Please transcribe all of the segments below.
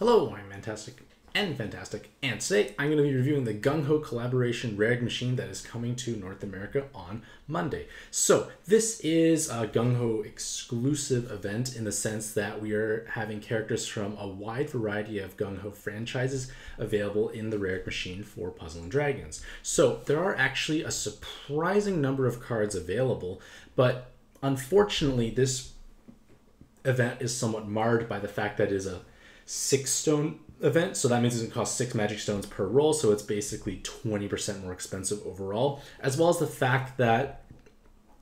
Hello, I'm Mantastic and Fantastic, and today I'm going to be reviewing the GungHo Collaboration Relic machine that is coming to North America on Monday. So this is a GungHo exclusive event in the sense that we are having characters from a wide variety of GungHo franchises available in the Relic machine for Puzzle & Dragons. So there are actually a surprising number of cards available, but unfortunately this event is somewhat marred by the fact that it is a 6-stone event, so that means it's going to cost 6 magic stones per roll, so it's basically 20% more expensive overall, as well as the fact that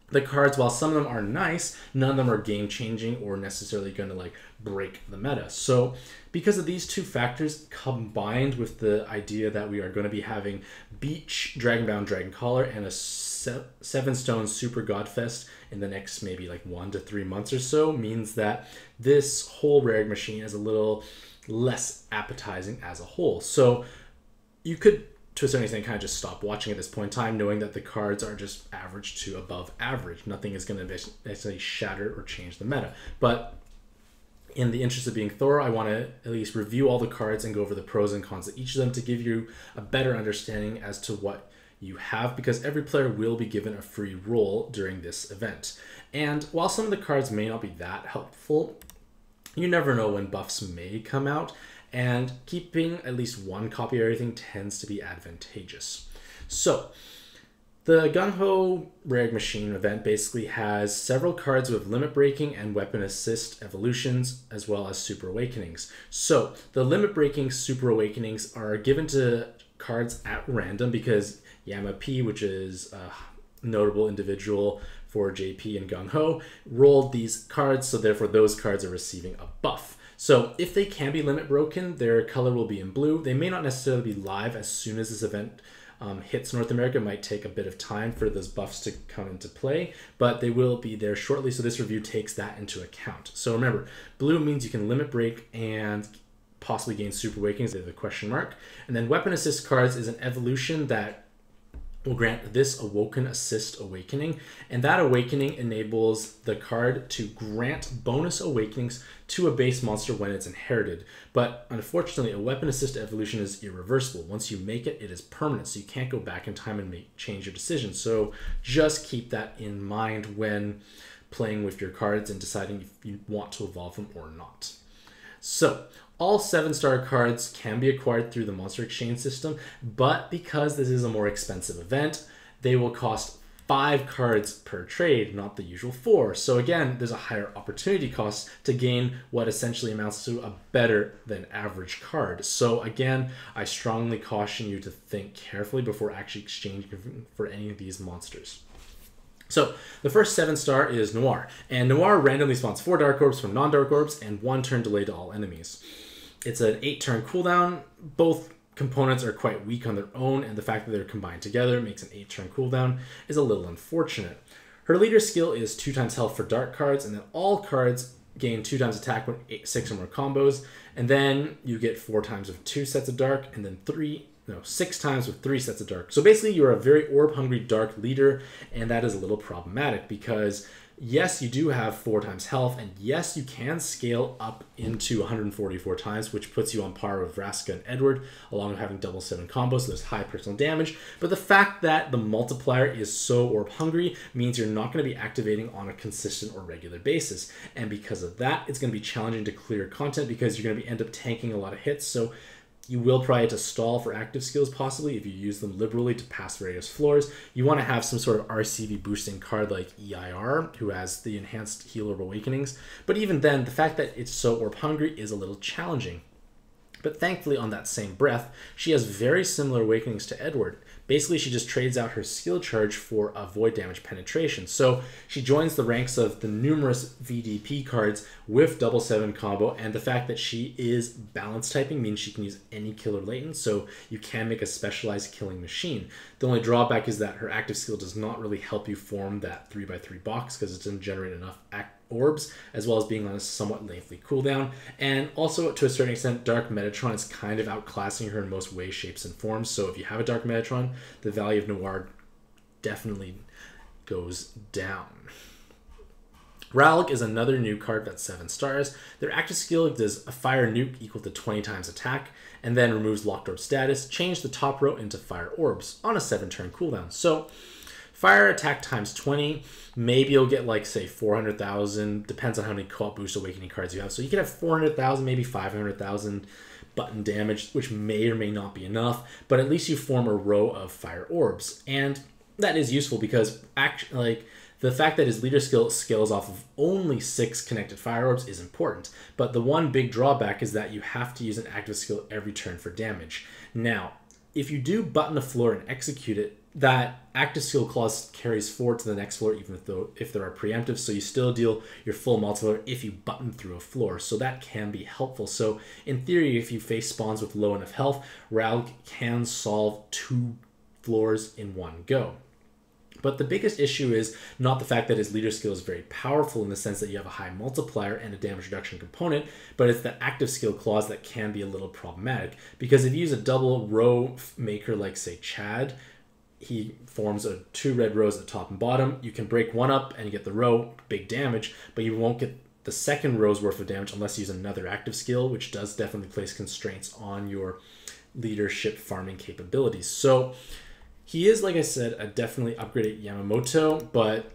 the cards, while some of them are nice, none of them are game-changing or necessarily going to like break the meta. So because of these two factors combined with the idea that we are going to be having Beach, Dragonbound Dragon Collar, and a 7-stone Super Godfest in the next maybe like 1 to 3 months or so, means that this whole Relic machine is a little less appetizing as a whole. So you could, to a certain extent, kind of just stop watching at this point in time, knowing that the cards are just average to above average. Nothing is going to necessarily shatter or change the meta. But in the interest of being thorough, I want to at least review all the cards and go over the pros and cons of each of them to give you a better understanding as to what you have, because every player will be given a free roll during this event. And while some of the cards may not be that helpful, you never know when buffs may come out, and keeping at least one copy of everything tends to be advantageous. So the GungHo Relic machine event basically has several cards with limit breaking and weapon assist evolutions, as well as super awakenings. So the limit breaking super awakenings are given to cards at random because Yama P, which is a notable individual for JP and GungHo, rolled these cards, so therefore those cards are receiving a buff. So if they can be limit broken, their color will be in blue. They may not necessarily be live as soon as this event hits North America. It might take a bit of time for those buffs to come into play, but they will be there shortly, so this review takes that into account. So remember, blue means you can limit break and possibly gain super awakenings, the question mark. And then weapon assist cards is an evolution that will grant this Awoken Assist Awakening, and that awakening enables the card to grant bonus awakenings to a base monster when it's inherited. But unfortunately, a Weapon Assist evolution is irreversible. Once you make it, it is permanent, so you can't go back in time and change your decision. So just keep that in mind when playing with your cards and deciding if you want to evolve them or not. So all 7-star cards can be acquired through the Monster Exchange system, but because this is a more expensive event, they will cost 5 cards per trade, not the usual 4. So again, there's a higher opportunity cost to gain what essentially amounts to a better than average card. So again, I strongly caution you to think carefully before actually exchanging for any of these monsters. So the first 7-star is Noir, and Noir randomly spawns 4 Dark Orbs from non-Dark Orbs and 1 turn delay to all enemies. It's an 8-turn cooldown. Both components are quite weak on their own, and the fact that they're combined together makes an 8-turn cooldown is a little unfortunate. Her leader skill is 2 times health for dark cards, and then all cards gain 2 times attack when 6 or more combos, and then you get 4 times with 2 sets of dark, and then 6 times with 3 sets of dark. So basically you're a very orb-hungry dark leader, and that is a little problematic because yes, you do have 4 times health, and yes, you can scale up into 144 times, which puts you on par with Vraska and Edward, along with having double 7 combos, so there's high personal damage. But the fact that the multiplier is so orb-hungry means you're not going to be activating on a consistent or regular basis. And because of that, it's going to be challenging to clear content because you're going to end up tanking a lot of hits. So you will probably have to stall for active skills possibly if you use them liberally to pass various floors. You want to have some sort of RCV boosting card like EIR, who has the enhanced heal orb awakenings. But even then, the fact that it's so orb hungry is a little challenging. But thankfully, on that same breath, she has very similar awakenings to Edward. Basically, she just trades out her skill charge for a void damage penetration. So she joins the ranks of the numerous VDP cards with double 7 combo, and the fact that she is balance typing means she can use any killer latent, so you can make a specialized killing machine. The only drawback is that her active skill does not really help you form that 3x3 box because it doesn't generate enough orbs, as well as being on a somewhat lengthy cooldown. And also, to a certain extent, Dark Metatron is kind of outclassing her in most ways, shapes, and forms. So if you have a Dark Metatron, the value of Noir definitely goes down. Relic is another new card that's 7 stars. Their active skill does a fire nuke equal to 20 times attack, and then removes locked orb status. Change the top row into fire orbs on a 7-turn cooldown. So fire attack times 20. Maybe you'll get like, say, 400,000. Depends on how many co-op boost awakening cards you have. So you can have 400,000, maybe 500,000 button damage, which may or may not be enough. But at least you form a row of fire orbs. And that is useful because actually, the fact that his leader skill scales off of only 6 connected fire orbs is important, but the one big drawback is that you have to use an active skill every turn for damage. Now, if you do button a floor and execute it, that active skill clause carries forward to the next floor even if there are preemptives, so you still deal your full multiplier if you button through a floor, so that can be helpful. So in theory, if you face spawns with low enough health, Relic can solve 2 floors in one go. But the biggest issue is not the fact that his leader skill is very powerful in the sense that you have a high multiplier and a damage reduction component, but it's the active skill clause that can be a little problematic. Because if you use a double row maker like, say, Chad, he forms 2 red rows at the top and bottom. You can break one up and you get the row, big damage, but you won't get the second row's worth of damage unless you use another active skill, which does definitely place constraints on your leadership farming capabilities. So he is, like I said, a definitely upgraded Yamamoto, but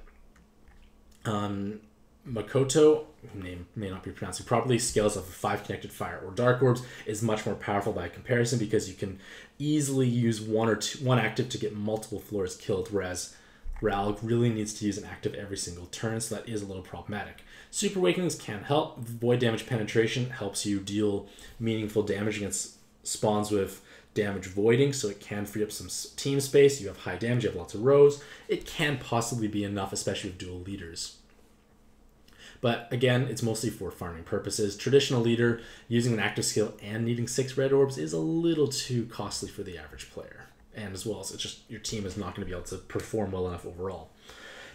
Makoto, name may not be pronouncing properly, scales off of 5 connected fire or dark orbs, is much more powerful by comparison because you can easily use one active to get multiple floors killed, whereas Relic really needs to use an active every single turn, so that is a little problematic. Super Awakenings can help. Void Damage Penetration helps you deal meaningful damage against spawns with damage voiding, so it can free up some team space. You have high damage, you have lots of rows. It can possibly be enough, especially with dual leaders. But again, it's mostly for farming purposes. Traditional leader using an active skill and needing 6 red orbs is a little too costly for the average player. And as well as it's just your team is not going to be able to perform well enough overall.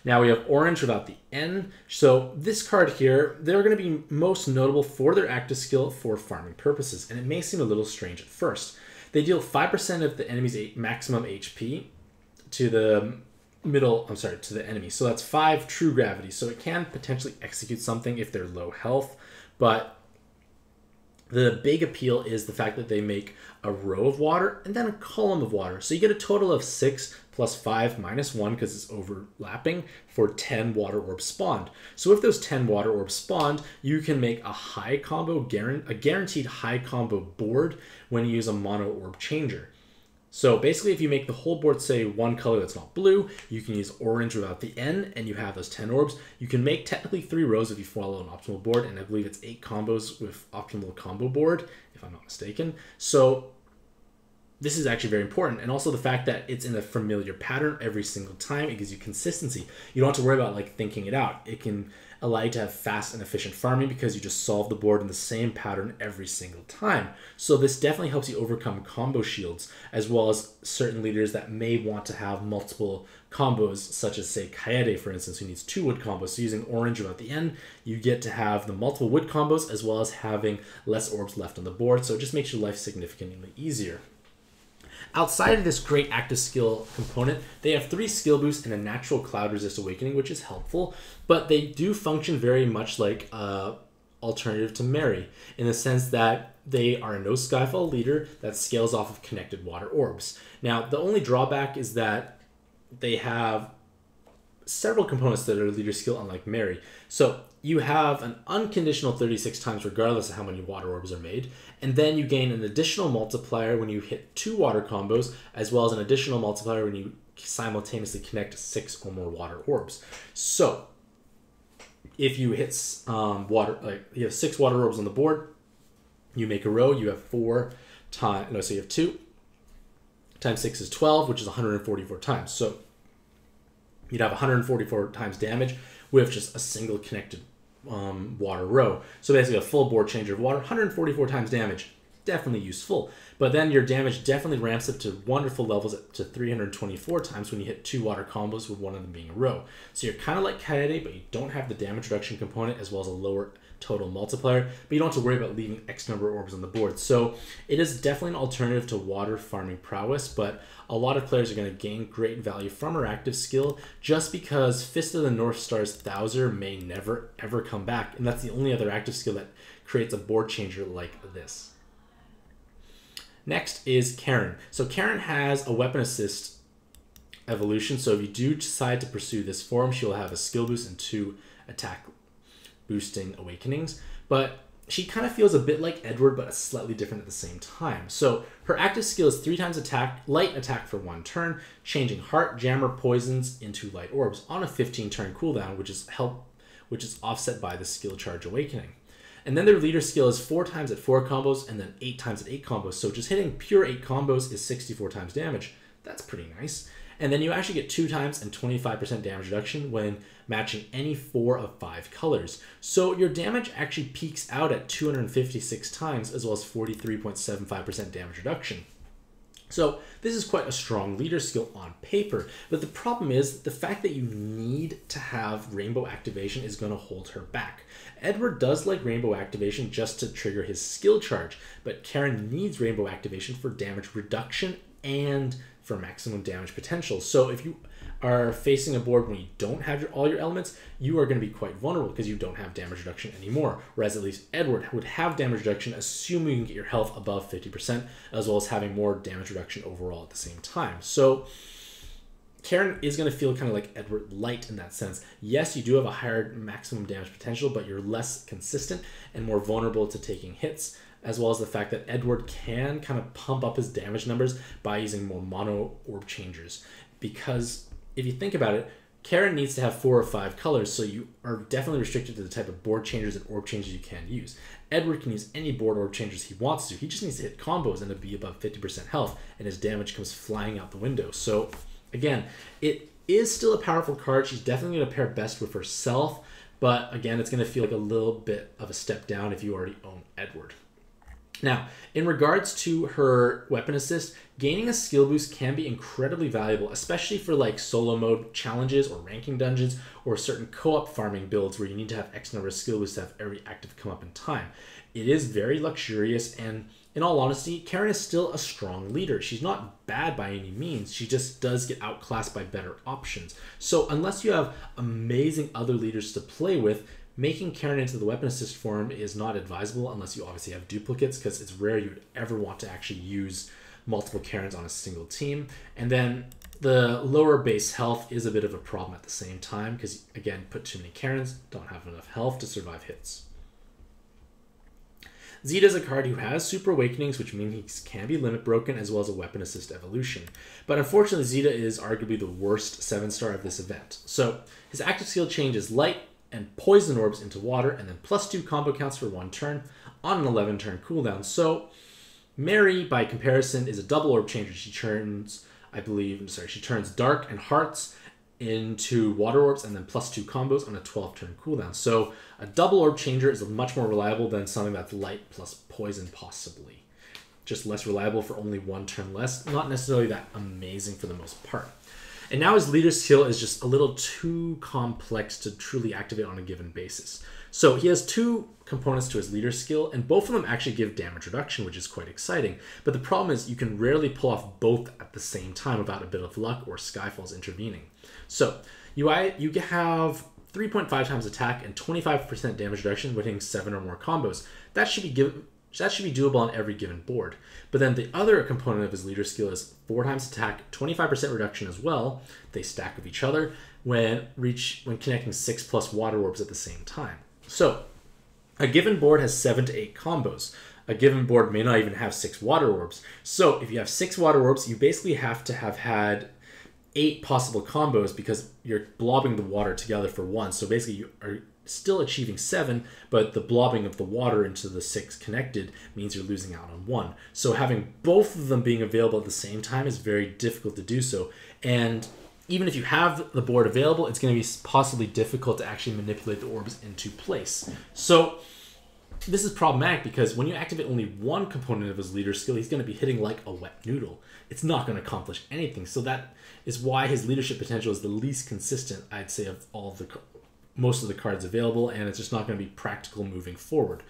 Now we have orange without the N. So this card here, they're going to be most notable for their active skill for farming purposes. And it may seem a little strange at first. They deal 5% of the enemy's maximum HP to the to the enemy. So that's 5 true gravity. So it can potentially execute something if they're low health. But the big appeal is the fact that they make a row of water and then a column of water. So you get a total of 6 plus 5 minus 1 because it's overlapping for 10 water orbs spawned. So if those 10 water orbs spawned, you can make a high combo, a guaranteed high combo board when you use a mono orb changer. So basically, if you make the whole board, say, one color that's not blue, you can use orange without the N, and you have those 10 orbs. You can make technically 3 rows if you follow an optimal board, and I believe it's 8 combos with optimal combo board, if I'm not mistaken. So this is actually very important. And also the fact that it's in a familiar pattern every single time, it gives you consistency. You don't have to worry about like thinking it out. It can allow you to have fast and efficient farming because you just solve the board in the same pattern every single time. So this definitely helps you overcome combo shields, as well as certain leaders that may want to have multiple combos, such as say Kaede, for instance, who needs 2 wood combos. So using orange without the N, you get to have the multiple wood combos as well as having less orbs left on the board. So it just makes your life significantly easier. Outside of this great active skill component, they have 3 skill boosts and a natural cloud resist awakening, which is helpful, but they do function very much like alternative to Mary, in the sense that they are a no Skyfall leader that scales off of connected water orbs. Now, the only drawback is that they have several components that are leader skill, unlike Mary. So you have an unconditional 36 times regardless of how many water orbs are made, and then you gain an additional multiplier when you hit 2 water combos, as well as an additional multiplier when you simultaneously connect 6 or more water orbs. So if you hit you have 6 water orbs on the board, you make a row, you have 4 times, so you have 2 times 6 is 12, which is 144 times. So you'd have 144 times damage with just a single connected water row. So basically a full board changer of water, 144 times damage, definitely useful. But then your damage definitely ramps up to wonderful levels to 324 times when you hit 2 water combos with one of them being a row. So you're kind of like Kaede, but you don't have the damage reduction component as well as a lower total multiplier, but you don't have to worry about leaving X number of orbs on the board. So it is definitely an alternative to water farming prowess, but a lot of players are going to gain great value from her active skill just because Fist of the North Star's Thouser may never ever come back, and that's the only other active skill that creates a board changer like this. Next is Karen. So Karen has a weapon assist evolution, so if you do decide to pursue this form, she will have a skill boost and 2 attack boosting awakenings, but she kind of feels a bit like Edward, but slightly different at the same time. So her active skill is 3 times attack, light attack for 1 turn, changing heart, jammer, poisons into light orbs on a 15-turn cooldown, which is offset by the skill charge awakening. And then their leader skill is 4 times at 4 combos and then 8 times at 8 combos. So just hitting pure 8 combos is 64 times damage. That's pretty nice. And then you actually get 2 times and 25% damage reduction when matching any 4 of 5 colors. So your damage actually peaks out at 256 times as well as 43.75% damage reduction. So this is quite a strong leader skill on paper, but the problem is the fact that you need to have rainbow activation is going to hold her back. Edward does like rainbow activation just to trigger his skill charge, but Karen needs rainbow activation for damage reduction and for maximum damage potential. So if you are facing a board when you don't have all your elements, you are going to be quite vulnerable because you don't have damage reduction anymore. Whereas at least Edward would have damage reduction, assuming you can get your health above 50%, as well as having more damage reduction overall at the same time. So Karen is going to feel kind of like Edward light in that sense. Yes, you do have a higher maximum damage potential, but you're less consistent and more vulnerable to taking hits, as well as the fact that Edward can kind of pump up his damage numbers by using more mono orb changers. Because if you think about it, Karen needs to have 4 or 5 colors, so you are definitely restricted to the type of board changers and orb changes you can use. Edward can use any board orb changers he wants to. He just needs to hit combos and to be above 50% health, and his damage comes flying out the window. So again, it is still a powerful card. She's definitely going to pair best with herself, but again, it's going to feel like a little bit of a step down if you already own Edward. Now, in regards to her weapon assist, gaining a skill boost can be incredibly valuable, especially for like solo mode challenges or ranking dungeons or certain co-op farming builds where you need to have X number of skill boosts to have every active come up in time. It is very luxurious, and in all honesty, Karen is still a strong leader. She's not bad by any means. She just does get outclassed by better options. So unless you have amazing other leaders to play with, making Karen into the weapon assist form is not advisable unless you obviously have duplicates, because it's rare you would ever want to actually use multiple Karens on a single team. And then the lower base health is a bit of a problem at the same time because, again, put too many Karens, don't have enough health to survive hits. Zita is a card who has Super Awakenings, which means he can be limit broken, as well as a weapon assist evolution. But unfortunately, Zita is arguably the worst 7-star of this event. So his active skill changes light and poison orbs into water, and then +2 combo counts for 1 turn on an 11-turn cooldown. So Mary, by comparison, is a double orb changer. She turns, she turns dark and hearts into water orbs and then +2 combos on a 12-turn cooldown. So a double orb changer is much more reliable than something that's light plus poison possibly. Just less reliable for only 1 turn less. Not necessarily that amazing for the most part. And now his leader skill is just a little too complex to truly activate on a given basis. So he has 2 components to his leader skill, and both of them actually give damage reduction, which is quite exciting. But the problem is you can rarely pull off both at the same time without a bit of luck or Skyfalls intervening. So you have 3.5 times attack and 25% damage reduction when hitting 7 or more combos. That should be doable on every given board. But then the other component of his leader skill is 4 times attack, 25% reduction as well. They stack with each other when connecting 6+ water orbs at the same time. So a given board has 7 to 8 combos. A given board may not even have 6 water orbs. So if you have 6 water orbs, you basically have to have had 8 possible combos because you're blobbing the water together for 1. So basically you are still achieving 7, but the blobbing of the water into the 6 connected means you're losing out on 1. So having both of them being available at the same time is very difficult to do so. And even if you have the board available, it's going to be possibly difficult to actually manipulate the orbs into place. So this is problematic because when you activate only one component of his leader skill, he's going to be hitting like a wet noodle. It's not going to accomplish anything. So that is why his leadership potential is the least consistent, I'd say, of all of the most of the cards available, and it's just not going to be practical moving forward.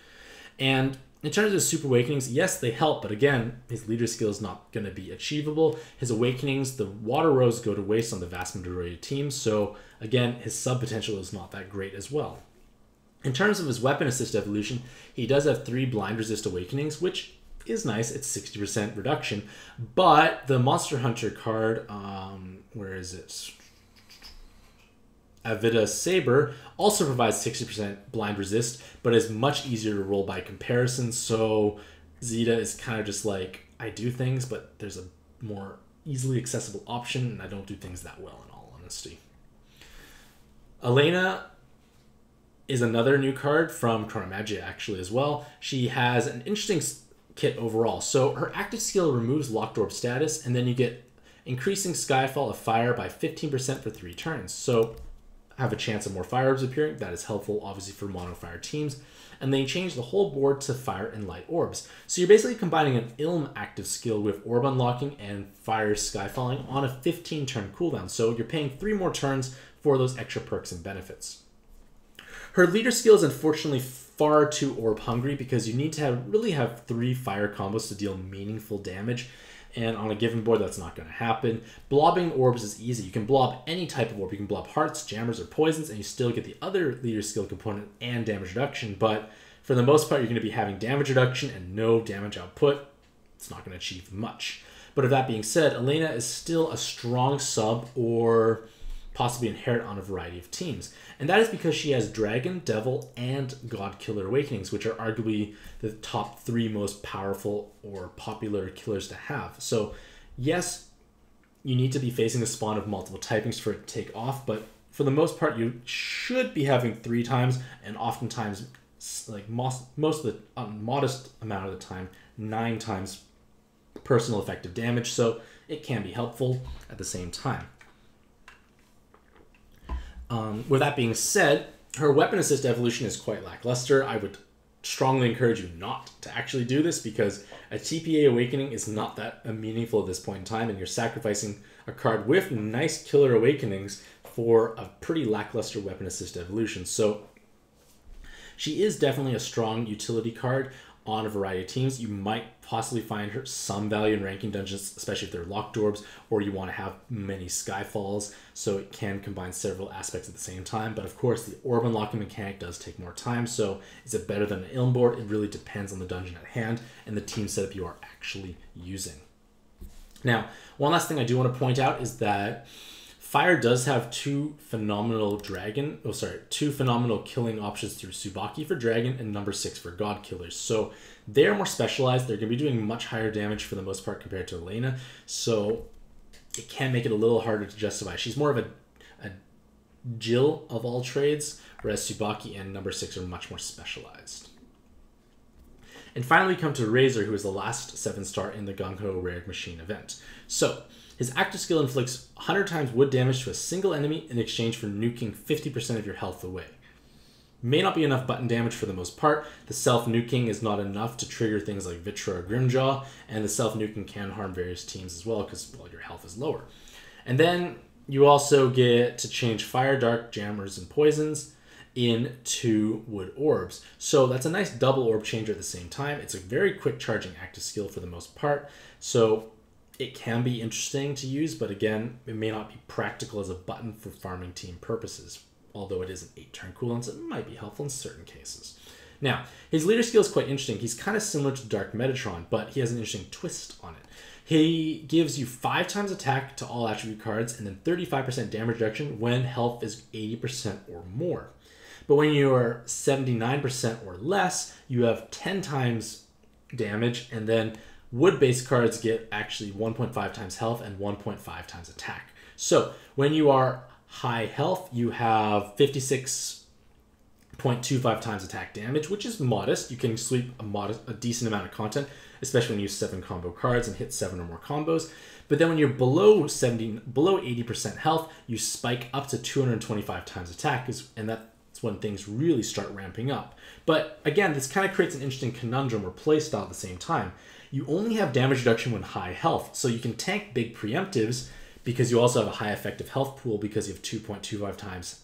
And in terms of Super Awakenings, yes, they help, but again, his leader skill is not going to be achievable. His Awakenings, the Water Rose go to waste on the vast majority of teams, so again, his sub potential is not that great as well. In terms of his Weapon Assist evolution, he does have 3 Blind Resist Awakenings, which is nice. It's 60% reduction, but the Monster Hunter card, where is it? Avida Saber also provides 60% blind resist, but is much easier to roll by comparison. So Zita is kind of just like, I do things, but there's a more easily accessible option, and I don't do things that well, in all honesty. Elena is another new card from Chronomagia, actually, as well. She has an interesting kit overall. So her active skill removes Locked Orb status, and then you get increasing Skyfall of Fire by 15% for 3 turns. So have a chance of more fire orbs appearing. That is helpful, obviously, for mono fire teams. And then you change the whole board to fire and light orbs. So you're basically combining an Ilm active skill with orb unlocking and fire skyfalling on a 15-turn cooldown. So you're paying 3 more turns for those extra perks and benefits. Her leader skill is unfortunately far too orb hungry because you need to really have 3 fire combos to deal meaningful damage. And on a given board, that's not going to happen. Blobbing orbs is easy. You can blob any type of orb. You can blob hearts, jammers, or poisons, and you still get the other leader skill component and damage reduction. But for the most part, you're going to be having damage reduction and no damage output. It's not going to achieve much. But with that being said, Elena is still a strong sub or possibly inherit on a variety of teams. And that is because she has Dragon, Devil, and God Killer Awakenings, which are arguably the top 3 most powerful or popular killers to have. So yes, you need to be facing a spawn of multiple typings for it to take off, but for the most part, you should be having 3 times, and oftentimes, like most of the modest amount of the time, 9 times personal effective damage. So it can be helpful at the same time. With that being said, her Weapon Assist evolution is quite lackluster. I would strongly encourage you not to actually do this because a TPA Awakening is not that meaningful at this point in time, and you're sacrificing a card with nice killer awakenings for a pretty lackluster Weapon Assist evolution. So she is definitely a strong utility card on a variety of teams. You might possibly find her some value in ranking dungeons, especially if they're locked orbs, or you want to have many skyfalls, so it can combine several aspects at the same time. But of course, the orb unlocking mechanic does take more time, so is it better than an Ilm board? It really depends on the dungeon at hand and the team setup you are actually using. Now, one last thing I do want to point out is that Fire does have 2 phenomenal killing options through Tsubaki for Dragon and number 6 for God Killers. So they're more specialized. They're going to be doing much higher damage for the most part compared to Elena. So it can make it a little harder to justify. She's more of a Jill of all trades, whereas Tsubaki and number 6 are much more specialized. And finally, we come to Razer, who is the last 7-star in the GungHo Rare Machine event. So his active skill inflicts 100 times wood damage to a single enemy in exchange for nuking 50% of your health away. May not be enough button damage for the most part. The self-nuking is not enough to trigger things like Vitra or Grimjaw, and the self-nuking can harm various teams as well because, well, your health is lower. And then you also get to change Fire, Dark, Jammers, and Poisons into wood orbs. So that's a nice double orb changer at the same time. It's a very quick charging active skill for the most part. So it can be interesting to use, but again, it may not be practical as a button for farming team purposes, although it is an 8-turn cooldown, so it might be helpful in certain cases. Now, his leader skill is quite interesting. He's kind of similar to Dark Metatron, but he has an interesting twist on it. He gives you 5 times attack to all attribute cards and then 35% damage reduction when health is 80% or more. But when you are 79% or less, you have 10 times damage, and then wood-based cards get actually 1.5 times health and 1.5 times attack. So when you are high health, you have 56.25 times attack damage, which is modest. You can sweep a decent amount of content, especially when you use 7 combo cards and hit 7 or more combos. But then when you're below 80% health, you spike up to 225 times attack, and that's when things really start ramping up. But again, this kind of creates an interesting conundrum or playstyle at the same time. You only have damage reduction when high health, so you can tank big preemptives because you also have a high effective health pool because you have 2.25 times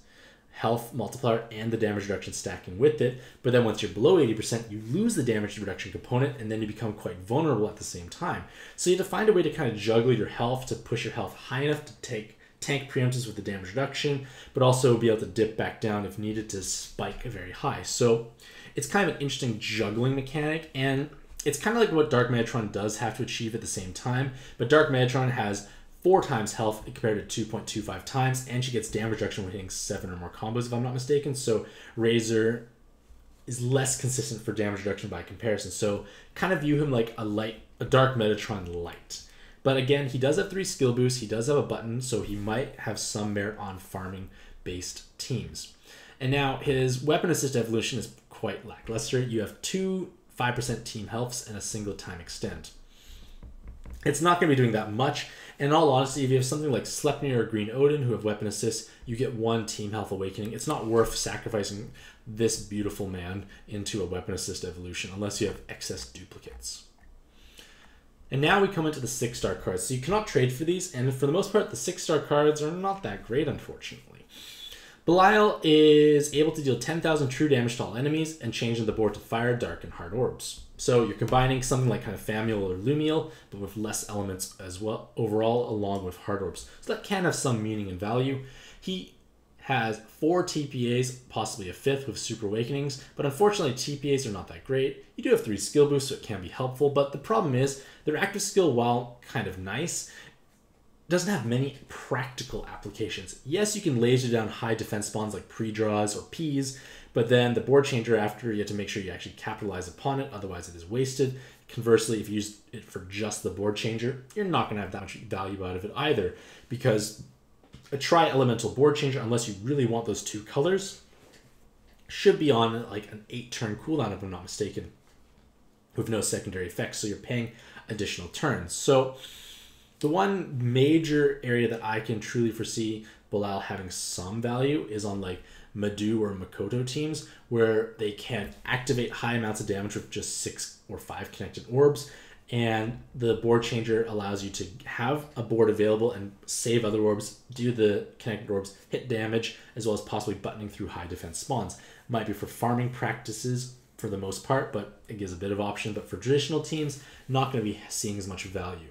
health multiplier and the damage reduction stacking with it. But then once you're below 80%, you lose the damage reduction component, and then you become quite vulnerable at the same time. So you have to find a way to kind of juggle your health to push your health high enough to take tank preemptives with the damage reduction, but also be able to dip back down if needed to spike very high. So it's kind of an interesting juggling mechanic, and it's kind of like what Dark Metatron does have to achieve at the same time, but Dark Metatron has 4 times health compared to 2.25 times, and she gets damage reduction when hitting 7 or more combos, if I'm not mistaken. So Razer is less consistent for damage reduction by comparison. So kind of view him like a Dark Metatron light. But again, he does have 3 skill boosts. He does have a button, so he might have some merit on farming-based teams. And now his weapon assist evolution is quite lackluster. You have 2 5% team healths and a single time extend. It's not going to be doing that much. And in all honesty, if you have something like Sleipnir or Green Odin who have weapon assists, you get 1 team health awakening. It's not worth sacrificing this beautiful man into a weapon assist evolution unless you have excess duplicates. And now we come into the 6-star cards. So you cannot trade for these, and for the most part, the 6-star cards are not that great, unfortunately. Belial is able to deal 10,000 true damage to all enemies and changing the board to fire, dark, and hard orbs. So you're combining something like kind of Famiel or Lumiel, but with less elements as well overall, along with hard orbs. So that can have some meaning and value. He has 4 TPAs, possibly a 5th with Super Awakenings, but unfortunately TPAs are not that great. You do have 3 skill boosts, so it can be helpful, but the problem is their active skill, while kind of nice, doesn't have many practical applications. Yes, you can laser down high defense spawns like pre-draws or Ps, but then the board changer after, you have to make sure you actually capitalize upon it, otherwise it is wasted. Conversely, if you use it for just the board changer, you're not going to have that much value out of it either, because a tri-elemental board changer, unless you really want those 2 colors, should be on like an 8-turn cooldown, if I'm not mistaken, with no secondary effects, so you're paying additional turns. So the one major area that I can truly foresee Belial having some value is on like Madu or Makoto teams, where they can activate high amounts of damage with just 6 or 5 connected orbs, and the board changer allows you to have a board available and save other orbs, do the connected orbs, hit damage, as well as possibly buttoning through high defense spawns. Might be for farming practices for the most part, but it gives a bit of option. But for traditional teams, not going to be seeing as much value.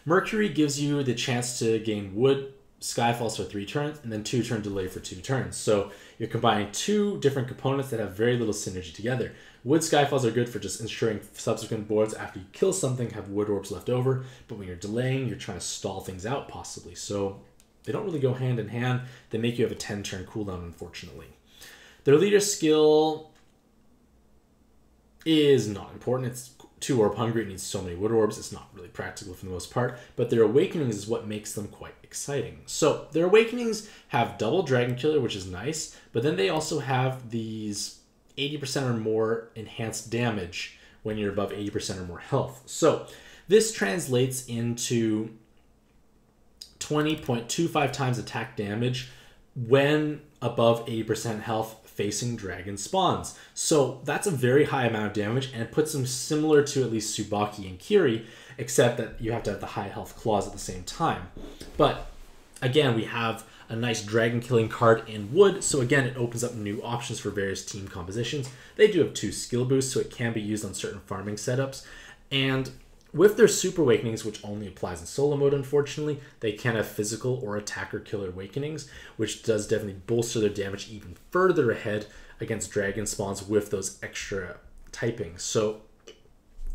Mercury gives you the chance to gain wood, Skyfalls for 3 turns, and then 2-turn delay for 2 turns. So you're combining 2 different components that have very little synergy together. Wood Skyfalls are good for just ensuring subsequent boards after you kill something have wood orbs left over, but when you're delaying, you're trying to stall things out possibly. So they don't really go hand in hand. They make you have a 10-turn cooldown, unfortunately. Their leader skill is not important. It's 2 orb hungry. It needs so many wood orbs. It's not really practical for the most part, but their awakenings is what makes them quite exciting. So their awakenings have double Dragon Killer, which is nice, but then they also have these 80% or more enhanced damage when you're above 80% or more health. So this translates into 20.25 times attack damage when above 80% health facing dragon spawns. So that's a very high amount of damage, and it puts them similar to at least Tsubaki and Kiri, except that you have to have the high health claws at the same time. But again, we have a nice dragon killing card in wood, so again it opens up new options for various team compositions. They do have 2 skill boosts, so it can be used on certain farming setups, and with their super awakenings, which only applies in solo mode unfortunately, they can have physical or attacker killer awakenings, which does definitely bolster their damage even further ahead against dragon spawns with those extra typings. So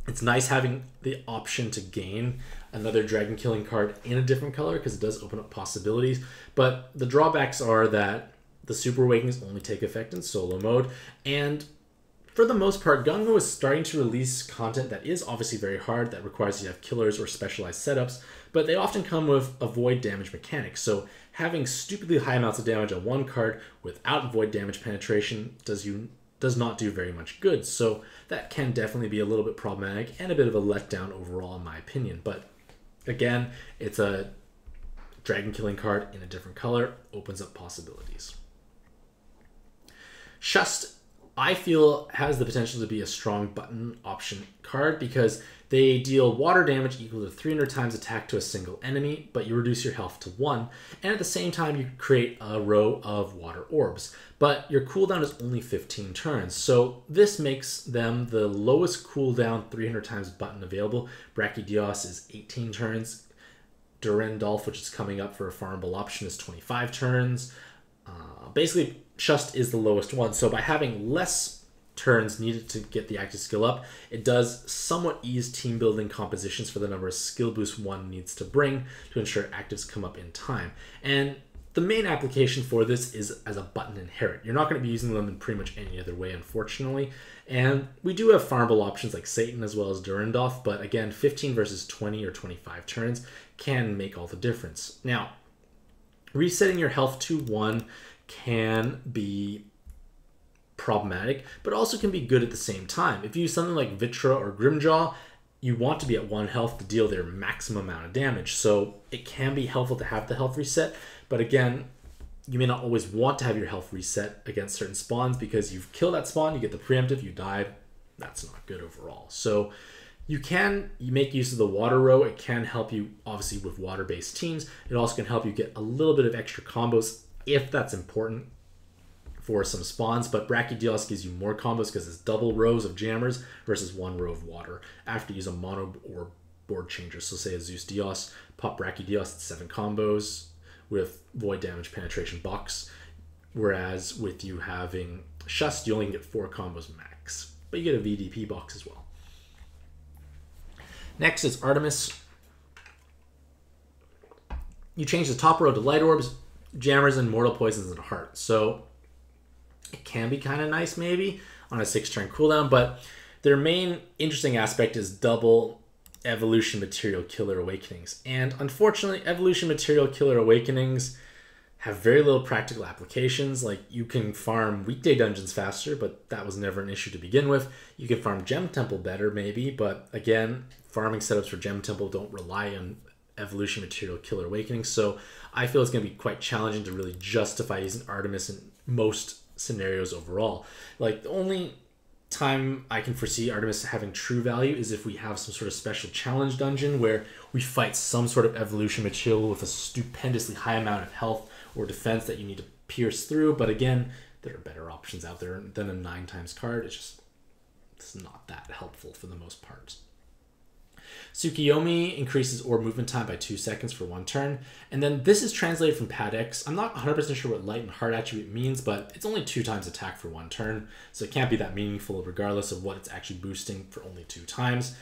it's nice having the option to gain another dragon killing card in a different color, because it does open up possibilities. But the drawbacks are that the super awakenings only take effect in solo mode, and for the most part, GungHo is starting to release content that is obviously very hard, that requires you to have killers or specialized setups, but they often come with avoid damage mechanics. So having stupidly high amounts of damage on one card without void damage penetration does not do very much good. So that can definitely be a little bit problematic and a bit of a letdown overall, in my opinion. But again, it's a dragon killing card in a different color, opens up possibilities. Shust I feel has the potential to be a strong button option card because they deal water damage equal to 300 times attack to a single enemy, but you reduce your health to 1, and at the same time you create a row of water orbs. But your cooldown is only 15 turns, so this makes them the lowest cooldown 300 times button available. Brachydios is 18 turns. Durendolf, which is coming up for a farmable option, is 25 turns. Basically, Shust is the lowest one, so by having less turns needed to get the active skill up, it does somewhat ease team building compositions for the number of skill boosts one needs to bring to ensure actives come up in time. And the main application for this is as a button inherit. You're not going to be using them in pretty much any other way, unfortunately. And we do have farmable options like Satan as well as Durendolf, but again, 15 versus 20 or 25 turns can make all the difference. Now, resetting your health to 1 can be problematic, but also can be good at the same time. If you use something like Vitra or Grimjaw, you want to be at 1 health to deal their maximum amount of damage. So it can be helpful to have the health reset, but again, you may not always want to have your health reset against certain spawns because you've killed that spawn, you get the preemptive, you died. That's not good overall. So you make use of the water row. It can help you obviously with water-based teams. It also can help you get a little bit of extra combos if that's important for some spawns, but Brachydios gives you more combos because it's double rows of jammers versus 1 row of water after you use a mono or board changer. So say a Zeus Dios, pop Brachydios, it's 7 combos with void damage penetration box, whereas with you having Shust, you only can get 4 combos max, but you get a VDP box as well. Next is Artemis. You change the top row to light orbs, jammers, and mortal poisons and heart. So it can be kind of nice maybe on a 6-turn cooldown, but their main interesting aspect is double evolution material killer awakenings. And unfortunately, evolution material killer awakenings have very little practical applications. Like, you can farm weekday dungeons faster, but that was never an issue to begin with. You can farm Gem Temple better maybe, but again, farming setups for Gem Temple don't rely on evolution material killer awakenings. So I feel it's going to be quite challenging to really justify using Artemis in most scenarios overall. Like, the only time I can foresee Artemis having true value is if we have some sort of special challenge dungeon where we fight some sort of evolution material with a stupendously high amount of health or defense that you need to pierce through. But again, there are better options out there than a 9 times card. It's not that helpful for the most part. Tsukiyomi increases orb movement time by 2 seconds for 1 turn. And then this is translated from Pad X. I'm not 100% sure what light and heart attribute means, but it's only 2 times attack for 1 turn. So it can't be that meaningful regardless of what it's actually boosting for only 2 times.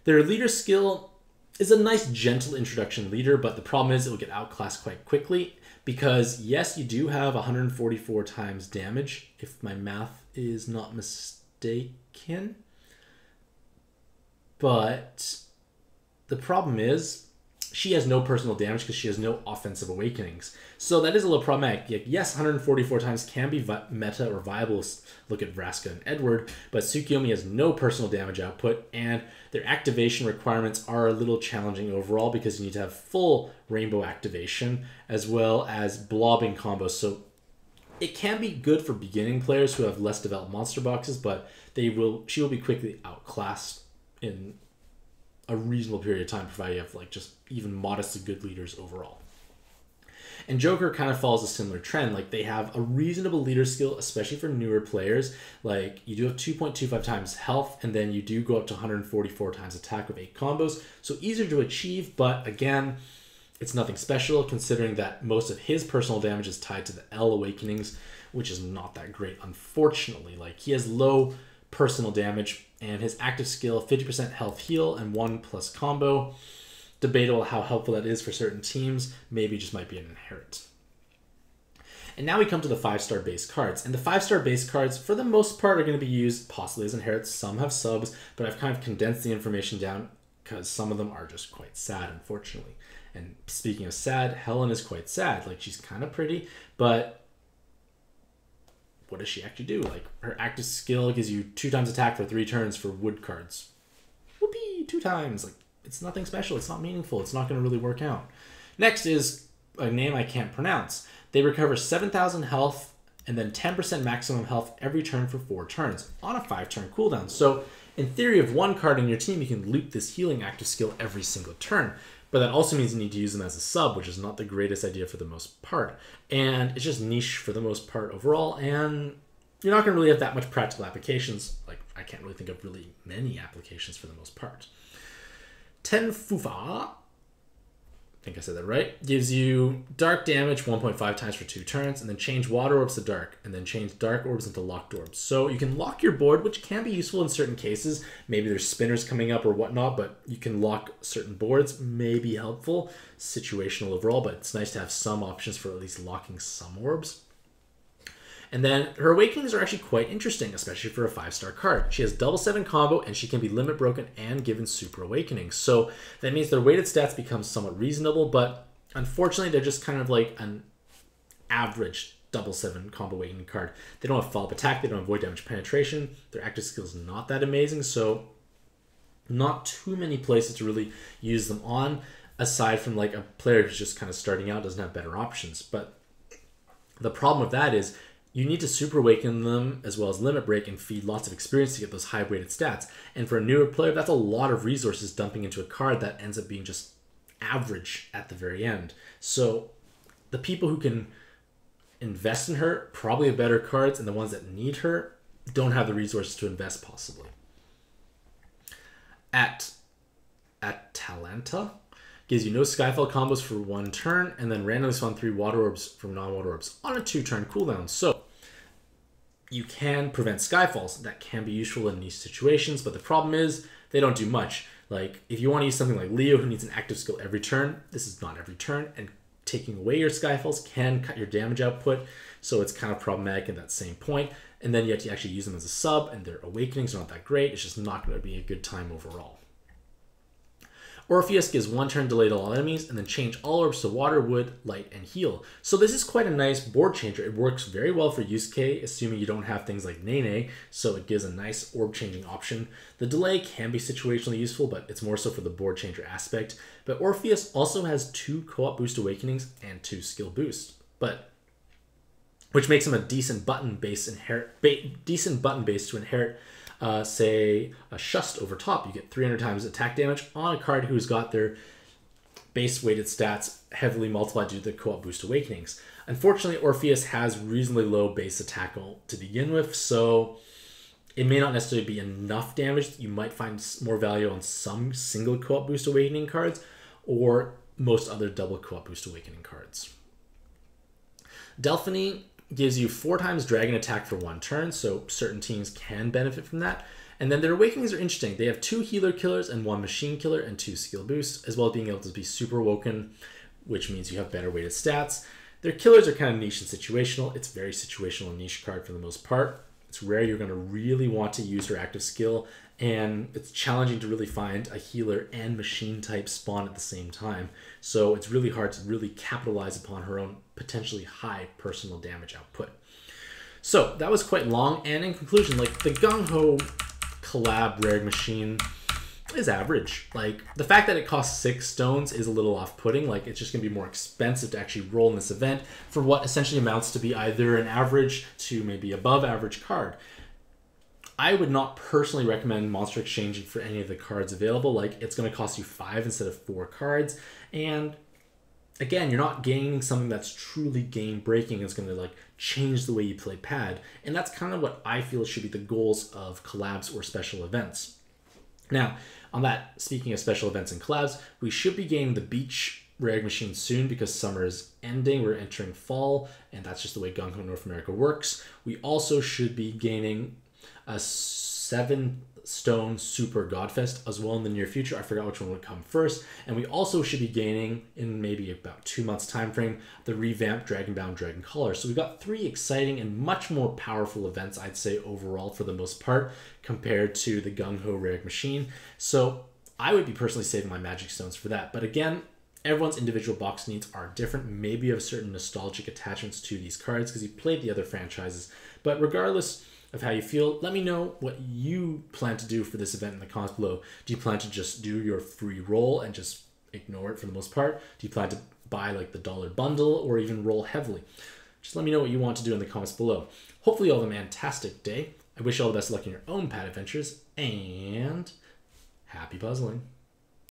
Their leader skill is a nice gentle introduction leader, but the problem is it will get outclassed quite quickly because yes, you do have 144 times damage, if my math is not mistaken. But the problem is she has no personal damage because she has no offensive awakenings. So that is a little problematic. Yes, 144 times can be meta or viable. Look at Vraska and Edward, but Tsukiyomi has no personal damage output, and their activation requirements are a little challenging overall because you need to have full rainbow activation as well as blobbing combos. So it can be good for beginning players who have less developed monster boxes, but she will be quickly outclassed in a reasonable period of time, provided you have like just even modestly good leaders overall. And Joker kind of follows a similar trend. Like, they have a reasonable leader skill, especially for newer players. Like, you do have 2.25 times health, and then you do go up to 144 times attack with 8 combos. So easier to achieve, but again, it's nothing special considering that most of his personal damage is tied to the L awakenings, which is not that great, unfortunately. Like, he has low personal damage, and his active skill, 50% health heal and 1+ combo. Debatable how helpful that is for certain teams. Maybe just might be an inherit. And now we come to the 5-star base cards. And the 5-star base cards, for the most part, are going to be used possibly as inherits. Some have subs, but I've kind of condensed the information down because some of them are just quite sad, unfortunately. And speaking of sad, Helen is quite sad. Like, she's kind of pretty, but what does she actually do? Like, her active skill gives you 2 times attack for 3 turns for wood cards. Whoopee, 2 times. Like, it's nothing special. It's not meaningful. It's not going to really work out. Next is a name I can't pronounce. They recover 7,000 health and then 10% maximum health every turn for 4 turns on a 5-turn cooldown. So in theory, of one card in your team, you can loop this healing active skill every single turn. But that also means you need to use them as a sub, which is not the greatest idea for the most part. And it's just niche for the most part overall, and you're not going to really have that much practical applications. Like, I can't really think of really many applications for the most part. Ten Fufa, I think I said that right, gives you dark damage 1.5 times for 2 turns, and then change water orbs to dark, and then change dark orbs into locked orbs. So you can lock your board, which can be useful in certain cases. Maybe there's spinners coming up or whatnot, but you can lock certain boards. May be helpful, situational overall, but it's nice to have some options for at least locking some orbs. And then her awakenings are actually quite interesting, especially for a 5-star card. She has double 7 combo, and she can be limit broken and given super awakenings. So that means their weighted stats become somewhat reasonable, but unfortunately they're just kind of like an average double 7 combo awakening card. They don't have follow-up attack, they don't have void damage penetration, their active skill is not that amazing, so not too many places to really use them on, aside from like a player who's just kind of starting out, doesn't have better options. But the problem with that is you need to super awaken them as well as limit break and feed lots of experience to get those high weighted stats. And for a newer player, that's a lot of resources dumping into a card that ends up being just average at the very end. So the people who can invest in her probably have better cards, and the ones that need her don't have the resources to invest possibly. Atalanta gives you no Skyfall combos for 1 turn, and then randomly spawn 3 water orbs from non-water orbs on a 2-turn cooldown. So you can prevent Skyfalls. That can be useful in these situations, but the problem is they don't do much. Like, if you want to use something like Leo, who needs an active skill every turn, this is not every turn, and taking away your Skyfalls can cut your damage output, so it's kind of problematic at that same point. And then you have to actually use them as a sub, and their awakenings are not that great. It's just not going to be a good time overall. Orpheus gives 1 turn delay to all enemies, and then change all orbs to water, wood, light, and heal. So this is quite a nice board changer. It works very well for Yusuke, assuming you don't have things like Nene, so it gives a nice orb changing option. The delay can be situationally useful, but it's more so for the board changer aspect. But Orpheus also has 2 co-op boost awakenings and 2 skill boosts, which makes him a decent button base to inherit. Say a Shust over top. You get 300 times attack damage on a card who's got their base weighted stats heavily multiplied due to the co-op boost awakenings. Unfortunately, Orpheus has reasonably low base attack to begin with, so it may not necessarily be enough damage. You might find more value on some single co-op boost awakening cards or most other double co-op boost awakening cards. Delphine gives you 4 times dragon attack for 1 turn, so certain teams can benefit from that. And then their awakenings are interesting. They have 2 healer killers and 1 machine killer and 2 skill boosts, as well as being able to be super woken, which means you have better weighted stats. Their killers are kind of niche and situational. It's very situational and niche card for the most part. It's rare you're going to really want to use her active skill, and it's challenging to really find a healer and machine type spawn at the same time. So it's really hard to really capitalize upon her own potentially high personal damage output. So that was quite long, and in conclusion, like, the GungHo Collab Rare Machine is average. Like, the fact that it costs 6 stones is a little off-putting. Like, it's just going to be more expensive to actually roll in this event for what essentially amounts to be either an average to maybe above average card. I would not personally recommend monster exchanging for any of the cards available. Like, it's going to cost you 5 instead of 4 cards, and again, you're not gaining something that's truly game breaking. It's going to like change the way you play pad, and that's kind of what I feel should be the goals of collabs or special events. Now, on that, speaking of special events and collabs, we should be gaining the beach rare machine soon because summer is ending. We're entering fall, and that's just the way GungHo North America works. We also should be gaining a 7-stone Super Godfest as well in the near future. I forgot which one would come first. And we also should be gaining, in maybe about 2 months time frame, the revamped Dragonbound Dragon Collar. So we've got 3 exciting and much more powerful events, I'd say, overall for the most part, compared to the GungHo Rare Machine. So I would be personally saving my magic stones for that. But again, everyone's individual box needs are different. Maybe you have certain nostalgic attachments to these cards because you played the other franchises. But regardless of how you feel, let me know what you plan to do for this event in the comments below. Do you plan to just do your free roll and just ignore it for the most part? Do you plan to buy like the dollar bundle or even roll heavily? Just let me know what you want to do in the comments below. Hopefully you all have a fantastic day. I wish you all the best of luck in your own pad adventures, and happy puzzling.